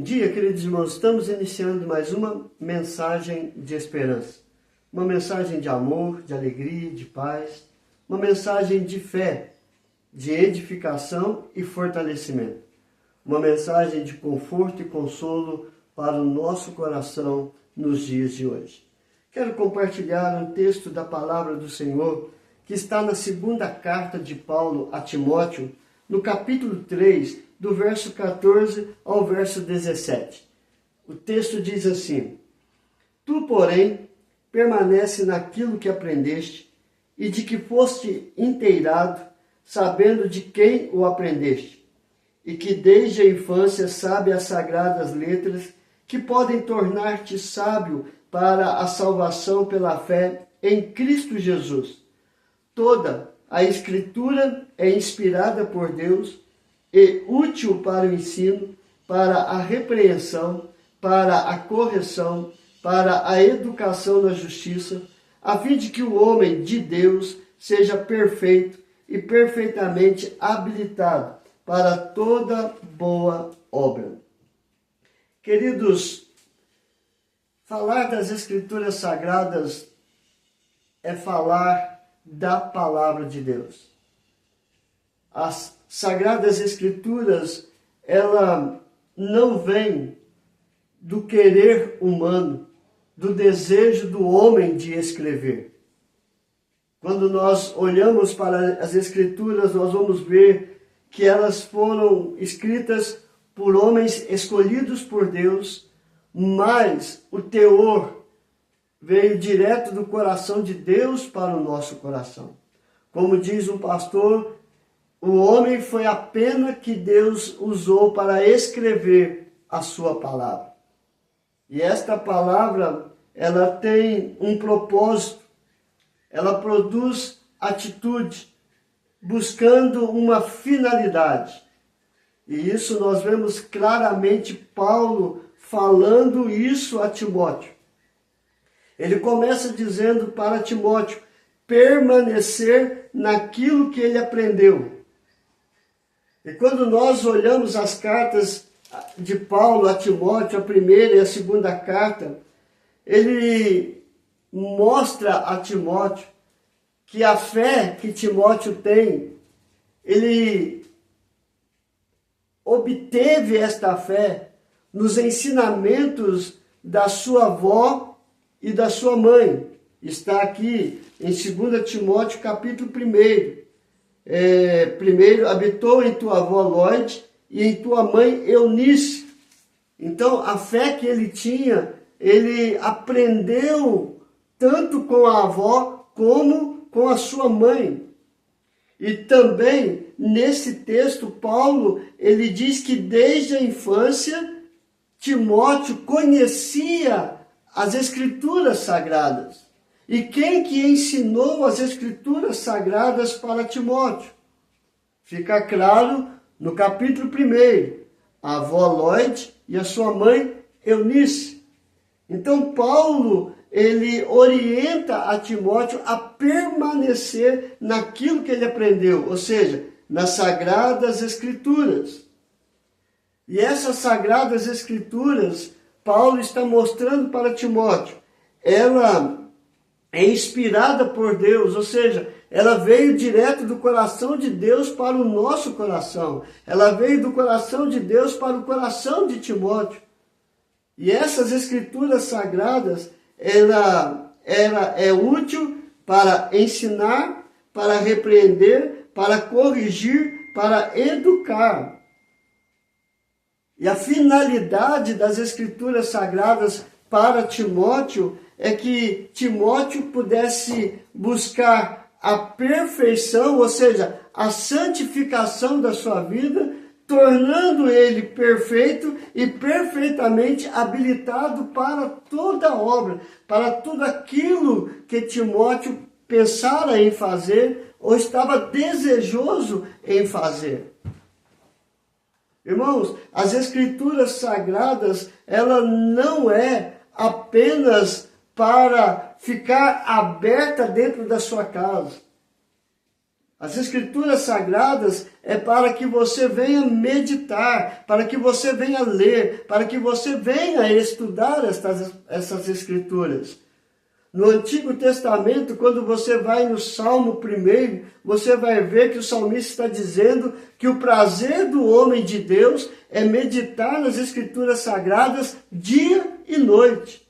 dia, queridos irmãos. Estamos iniciando mais uma mensagem de esperança. Uma mensagem de amor, de alegria, de paz. Uma mensagem de fé, de edificação e fortalecimento. Uma mensagem de conforto e consolo para o nosso coração nos dias de hoje. Quero compartilhar um texto da palavra do Senhor que está na segunda carta de Paulo a Timóteo, no capítulo 3, do verso 14 ao verso 17. O texto diz assim: Tu, porém, permanece naquilo que aprendeste e de que foste inteirado, sabendo de quem o aprendeste, e que desde a infância sabe as sagradas letras que podem tornar-te sábio para a salvação pela fé em Cristo Jesus. Toda a Escritura é inspirada por Deus e útil para o ensino, para a repreensão, para a correção, para a educação na justiça, a fim de que o homem de Deus seja perfeito e perfeitamente habilitado para toda boa obra. Queridos, falar das Escrituras Sagradas é falar da Palavra de Deus. As Sagradas Escrituras, ela não vem do querer humano, do desejo do homem de escrever. Quando nós olhamos para as Escrituras, nós vamos ver que elas foram escritas por homens escolhidos por Deus, mas o teor veio direto do coração de Deus para o nosso coração. Como diz um pastor, o homem foi a pena que Deus usou para escrever a sua palavra. E esta palavra, ela tem um propósito, ela produz atitude, buscando uma finalidade. E isso nós vemos claramente Paulo falando isso a Timóteo. Ele começa dizendo para Timóteo permanecer naquilo que ele aprendeu. E quando nós olhamos as cartas de Paulo a Timóteo, a primeira e a segunda carta, ele mostra a Timóteo que a fé que Timóteo tem, ele obteve esta fé nos ensinamentos da sua avó e da sua mãe. Está aqui em 2 Timóteo capítulo 1. Primeiro, habitou em tua avó Lóide e em tua mãe Eunice. Então, a fé que ele tinha, ele aprendeu tanto com a avó como com a sua mãe. E também, nesse texto, Paulo, ele diz que desde a infância, Timóteo conhecia as Escrituras Sagradas. E quem que ensinou as Escrituras Sagradas para Timóteo? Fica claro no capítulo 1, a avó Lóide e a sua mãe Eunice. Então Paulo, ele orienta a Timóteo a permanecer naquilo que ele aprendeu, ou seja, nas Sagradas Escrituras. E essas Sagradas Escrituras, Paulo está mostrando para Timóteo, ela é inspirada por Deus, ou seja, ela veio direto do coração de Deus para o nosso coração. Ela veio do coração de Deus para o coração de Timóteo. E essas Escrituras Sagradas, ela é útil para ensinar, para repreender, para corrigir, para educar. E a finalidade das Escrituras Sagradas para Timóteo é que Timóteo pudesse buscar a perfeição, ou seja, a santificação da sua vida, tornando ele perfeito e perfeitamente habilitado para toda obra, para tudo aquilo que Timóteo pensara em fazer ou estava desejoso em fazer. Irmãos, as Escrituras Sagradas, ela não é apenas para ficar aberta dentro da sua casa. As Escrituras Sagradas é para que você venha meditar, para que você venha ler, para que você venha estudar essas Escrituras. No Antigo Testamento, quando você vai no Salmo 1, você vai ver que o salmista está dizendo que o prazer do homem de Deus é meditar nas Escrituras Sagradas dia e noite.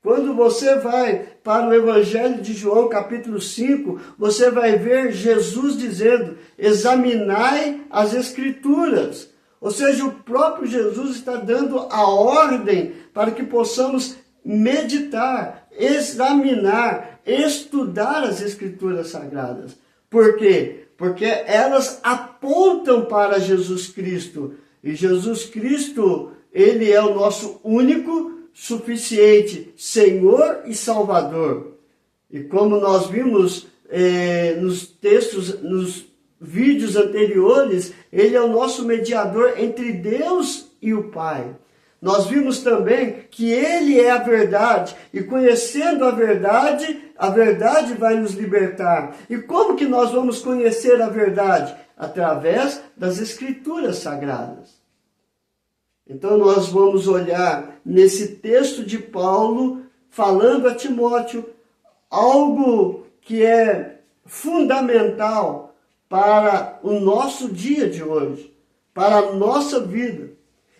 Quando você vai para o Evangelho de João, capítulo 5, você vai ver Jesus dizendo: examinai as Escrituras. Ou seja, o próprio Jesus está dando a ordem para que possamos meditar, examinar, estudar as Escrituras Sagradas. Por quê? Porque elas apontam para Jesus Cristo. E Jesus Cristo, Ele é o nosso único, suficiente Senhor e Salvador. E como nós vimos nos textos, nos vídeos anteriores, Ele é o nosso mediador entre Deus e o Pai. Nós vimos também que Ele é a verdade, e conhecendo a verdade vai nos libertar. E como que nós vamos conhecer a verdade? Através das Escrituras Sagradas. Então nós vamos olhar nesse texto de Paulo, falando a Timóteo, algo que é fundamental para o nosso dia de hoje, para a nossa vida.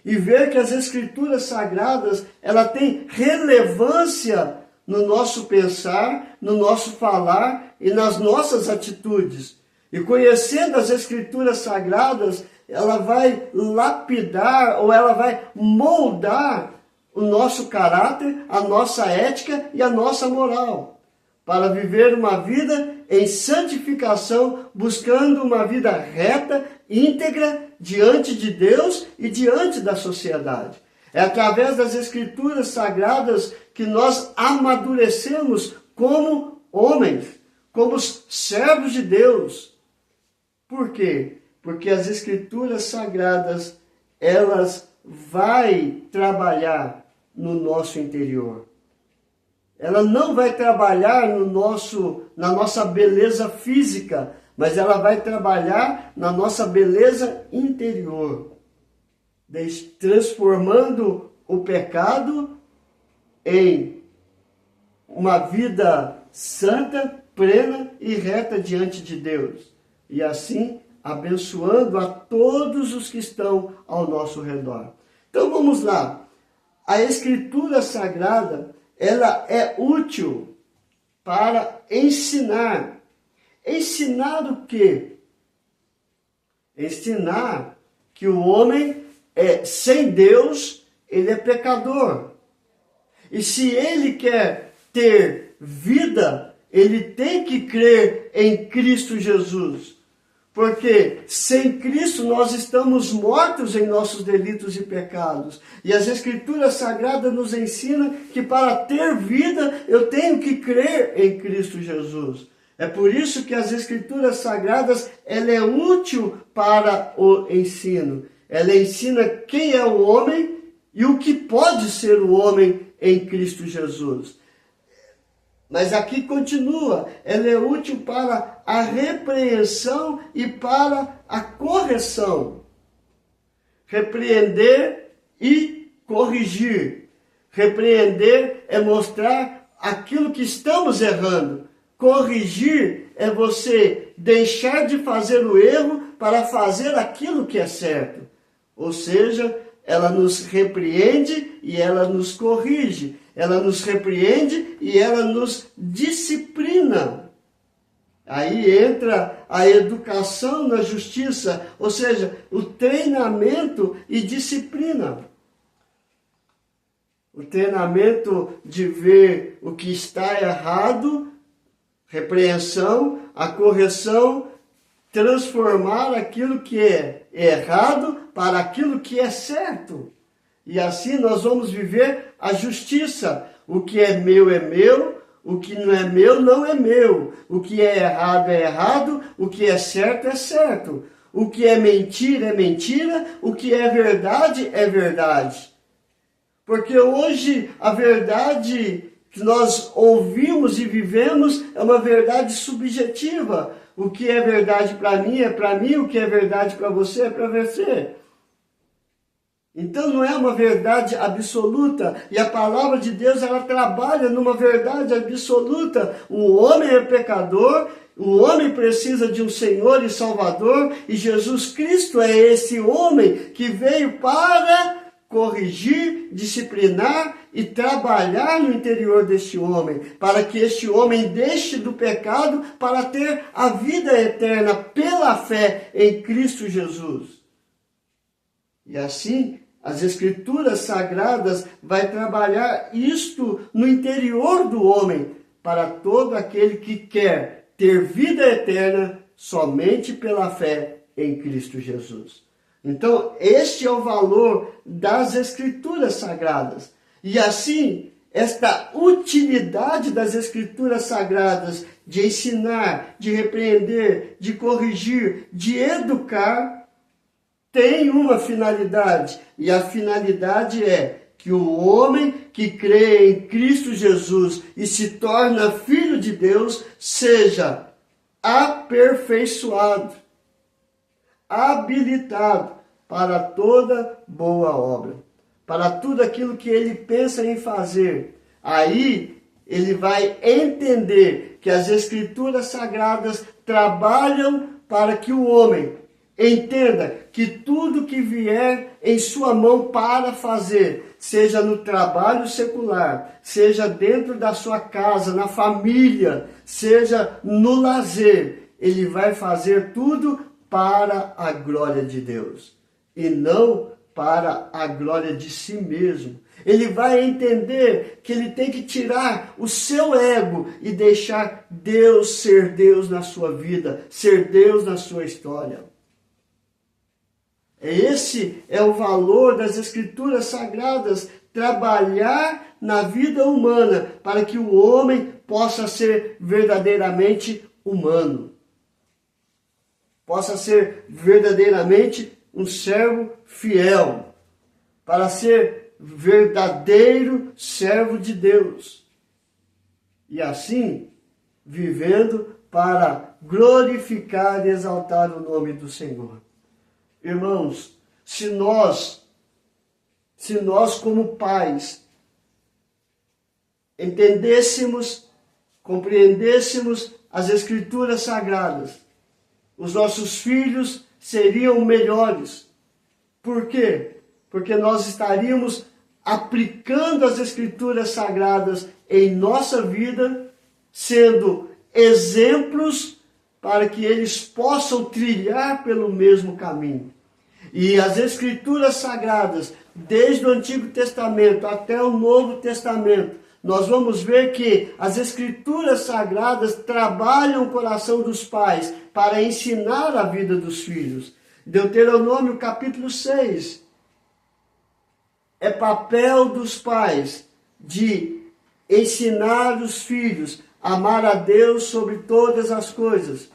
E ver que as Escrituras Sagradas, ela tem relevância no nosso pensar, no nosso falar e nas nossas atitudes. E conhecendo as Escrituras Sagradas, ela vai lapidar ou ela vai moldar o nosso caráter, a nossa ética e a nossa moral, para viver uma vida em santificação, buscando uma vida reta, íntegra, diante de Deus e diante da sociedade. É através das Escrituras Sagradas que nós amadurecemos como homens, como servos de Deus. Por quê? Porque as Escrituras Sagradas, elas vão trabalhar no nosso interior. Ela não vai trabalhar na nossa beleza física, mas ela vai trabalhar na nossa beleza interior, transformando o pecado em uma vida santa, plena e reta diante de Deus. E assim, abençoando a todos os que estão ao nosso redor. Então vamos lá. A Escritura Sagrada, ela é útil para ensinar. Ensinar o quê? Ensinar que o homem sem Deus, ele é pecador. E se ele quer ter vida, ele tem que crer em Cristo Jesus. Porque sem Cristo nós estamos mortos em nossos delitos e pecados. E as Escrituras Sagradas nos ensinam que para ter vida eu tenho que crer em Cristo Jesus. É por isso que as Escrituras Sagradas ela é útil para o ensino. Ela ensina quem é o homem e o que pode ser o homem em Cristo Jesus. Mas aqui continua, ela é útil para a repreensão e para a correção. Repreender e corrigir. Repreender é mostrar aquilo que estamos errando. Corrigir é você deixar de fazer o erro para fazer aquilo que é certo. Ou seja, ela nos repreende e ela nos corrige. Ela nos repreende e ela nos disciplina. Aí entra a educação na justiça, ou seja, o treinamento e disciplina. O treinamento de ver o que está errado, repreensão, a correção, transformar aquilo que é errado para aquilo que é certo. E assim nós vamos viver a justiça. O que é meu, o que não é meu. O que é errado, o que é certo. O que é mentira, o que é verdade. Porque hoje a verdade que nós ouvimos e vivemos é uma verdade subjetiva. O que é verdade para mim é para mim, o que é verdade para você é para você. Então não é uma verdade absoluta, e a palavra de Deus ela trabalha numa verdade absoluta. O homem é pecador, o homem precisa de um Senhor e Salvador, e Jesus Cristo é esse homem que veio para corrigir, disciplinar e trabalhar no interior deste homem, para que este homem deixe do pecado para ter a vida eterna pela fé em Cristo Jesus. E assim, as Escrituras Sagradas vai trabalhar isto no interior do homem, para todo aquele que quer ter vida eterna somente pela fé em Cristo Jesus. Então, este é o valor das Escrituras Sagradas. E assim, esta utilidade das Escrituras Sagradas de ensinar, de repreender, de corrigir, de educar, tem uma finalidade. E a finalidade é que o homem que crê em Cristo Jesus e se torna filho de Deus seja aperfeiçoado, habilitado para toda boa obra, para tudo aquilo que ele pensa em fazer. Aí ele vai entender que as Escrituras Sagradas trabalham para que o homem entenda que tudo que vier em sua mão para fazer, seja no trabalho secular, seja dentro da sua casa, na família, seja no lazer, ele vai fazer tudo para a glória de Deus e não para a glória de si mesmo. Ele vai entender que ele tem que tirar o seu ego e deixar Deus ser Deus na sua vida, ser Deus na sua história. Esse é o valor das Escrituras Sagradas, trabalhar na vida humana para que o homem possa ser verdadeiramente humano. Possa ser verdadeiramente um servo fiel, para ser verdadeiro servo de Deus. E assim, vivendo para glorificar e exaltar o nome do Senhor. Irmãos, se nós como pais entendêssemos, compreendêssemos as Escrituras Sagradas, os nossos filhos seriam melhores. Por quê? Porque nós estaríamos aplicando as Escrituras Sagradas em nossa vida, sendo exemplos para que eles possam trilhar pelo mesmo caminho. E as Escrituras Sagradas, desde o Antigo Testamento até o Novo Testamento, nós vamos ver que as Escrituras Sagradas trabalham o coração dos pais para ensinar a vida dos filhos. Deuteronômio capítulo 6. É papel dos pais de ensinar os filhos a amar a Deus sobre todas as coisas.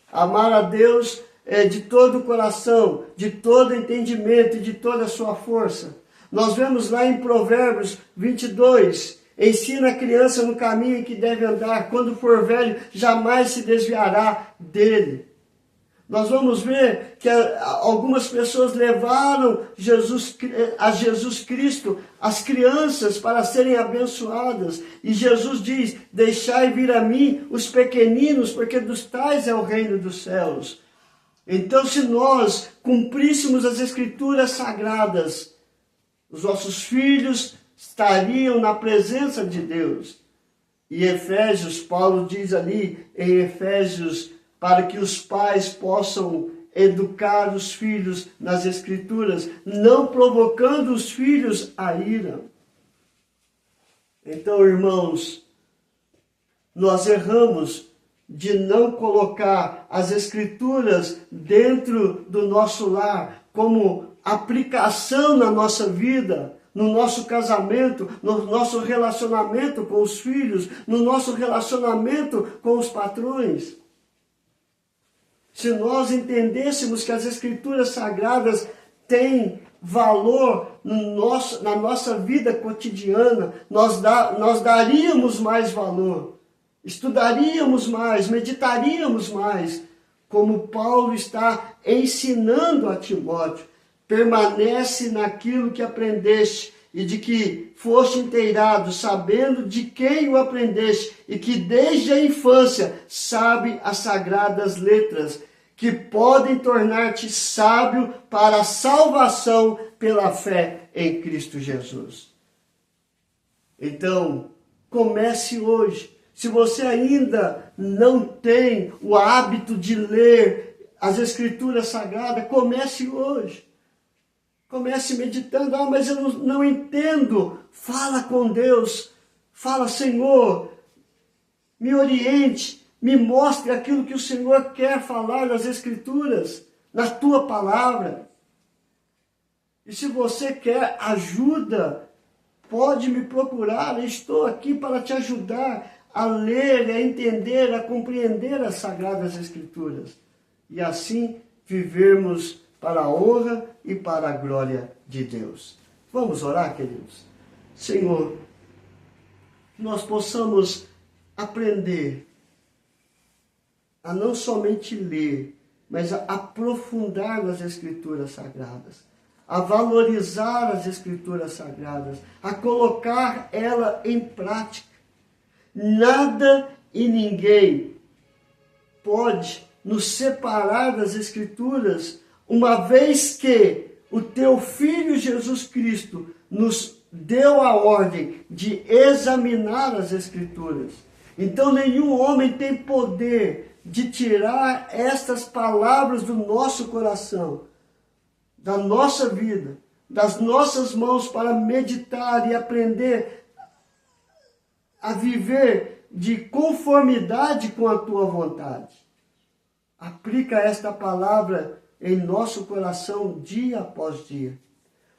Amar a Deus de todo o coração, de todo entendimento e de toda a sua força. Nós vemos lá em Provérbios 22, ensina a criança no caminho em que deve andar, quando for velho, jamais se desviará dele. Nós vamos ver que algumas pessoas levaram a Jesus Cristo, as crianças, para serem abençoadas. E Jesus diz, deixai vir a mim os pequeninos, porque dos tais é o reino dos céus. Então, se nós cumpríssemos as Escrituras Sagradas, os nossos filhos estariam na presença de Deus. E Efésios, Paulo diz ali em Efésios, para que os pais possam educar os filhos nas Escrituras, não provocando os filhos a ira. Então, irmãos, nós erramos de não colocar as Escrituras dentro do nosso lar, como aplicação na nossa vida, no nosso casamento, no nosso relacionamento com os filhos, no nosso relacionamento com os patrões. Se nós entendêssemos que as Escrituras Sagradas têm valor na nossa vida cotidiana, nós daríamos mais valor, estudaríamos mais, meditaríamos mais, como Paulo está ensinando a Timóteo. Permanece naquilo que aprendeste e de que foste inteirado, sabendo de quem o aprendeste e que desde a infância sabe as sagradas letras, que podem tornar-te sábio para a salvação pela fé em Cristo Jesus. Então, comece hoje. Se você ainda não tem o hábito de ler as Escrituras Sagradas, comece hoje. Comece meditando. Mas eu não entendo. Fala com Deus. Fala, Senhor, me oriente, me mostre aquilo que o Senhor quer falar nas Escrituras, na tua palavra. E se você quer ajuda, pode me procurar. Eu estou aqui para te ajudar a ler, a entender, a compreender as Sagradas Escrituras. E assim vivermos para a honra e para a glória de Deus. Vamos orar, queridos? Senhor, nós possamos aprender a não somente ler, mas a aprofundar nas Escrituras Sagradas, a valorizar as Escrituras Sagradas, a colocar ela em prática. Nada e ninguém pode nos separar das Escrituras, uma vez que o teu Filho Jesus Cristo nos deu a ordem de examinar as Escrituras. Então nenhum homem tem poder de tirar estas palavras do nosso coração, da nossa vida, das nossas mãos, para meditar e aprender a viver de conformidade com a tua vontade. Aplica esta palavra em nosso coração dia após dia.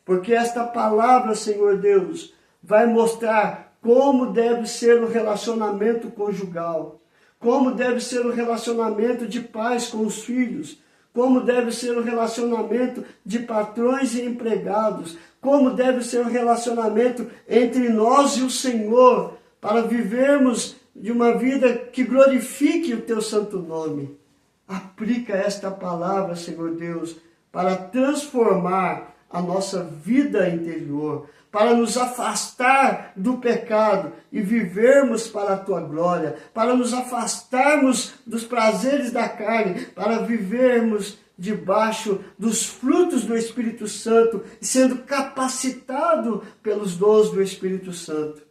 Porque esta palavra, Senhor Deus, vai mostrar como deve ser o relacionamento conjugal, como deve ser o relacionamento de pais com os filhos, como deve ser o relacionamento de patrões e empregados, como deve ser o relacionamento entre nós e o Senhor, para vivermos de uma vida que glorifique o teu santo nome. Aplica esta palavra, Senhor Deus, para transformar a nossa vida interior, para nos afastar do pecado e vivermos para a tua glória, para nos afastarmos dos prazeres da carne, para vivermos debaixo dos frutos do Espírito Santo, sendo capacitado pelos dons do Espírito Santo.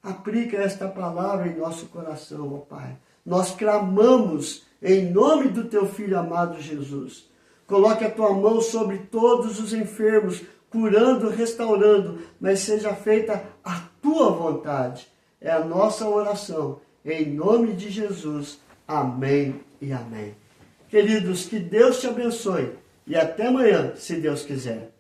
Aplica esta palavra em nosso coração, ó Pai. Nós clamamos em nome do teu Filho amado Jesus. Coloque a tua mão sobre todos os enfermos, curando, restaurando, mas seja feita a tua vontade. É a nossa oração, em nome de Jesus. Amém e amém. Queridos, que Deus te abençoe e até amanhã, se Deus quiser.